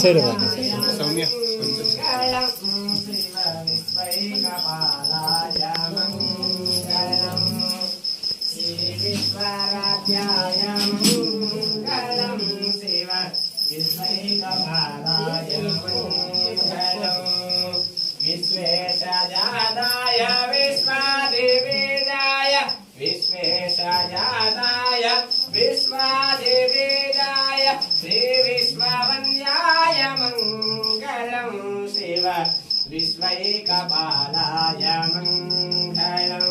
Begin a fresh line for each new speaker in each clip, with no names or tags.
side
Soumya
विश्वेशजाताय विश्वादिवेदाय विश्वेशजाताय विश्वादिवेदाय Shri विश्ववन्याय मङ्गलं शिव विश्वैकपालाय मङ्गलं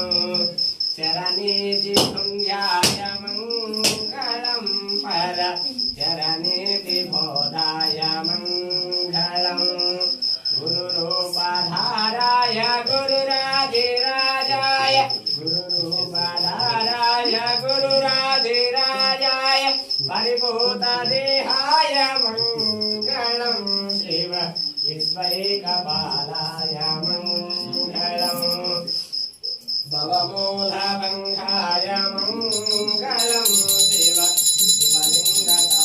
चरणीतिपुण्याय मङ्गलं पर चरणीतिबोधाय मङ्गलम् गुरुरूपाधाराय गुरुराधिराजाय गुरुरूपाधाराय गुरुराधिराजाय परिभूतदेहाय मङ्गलं शिव विश्वैकपालाय मङ्गलम् भवमूलभङ्गाय मङ्गलं शिव शिवलिङ्गकाय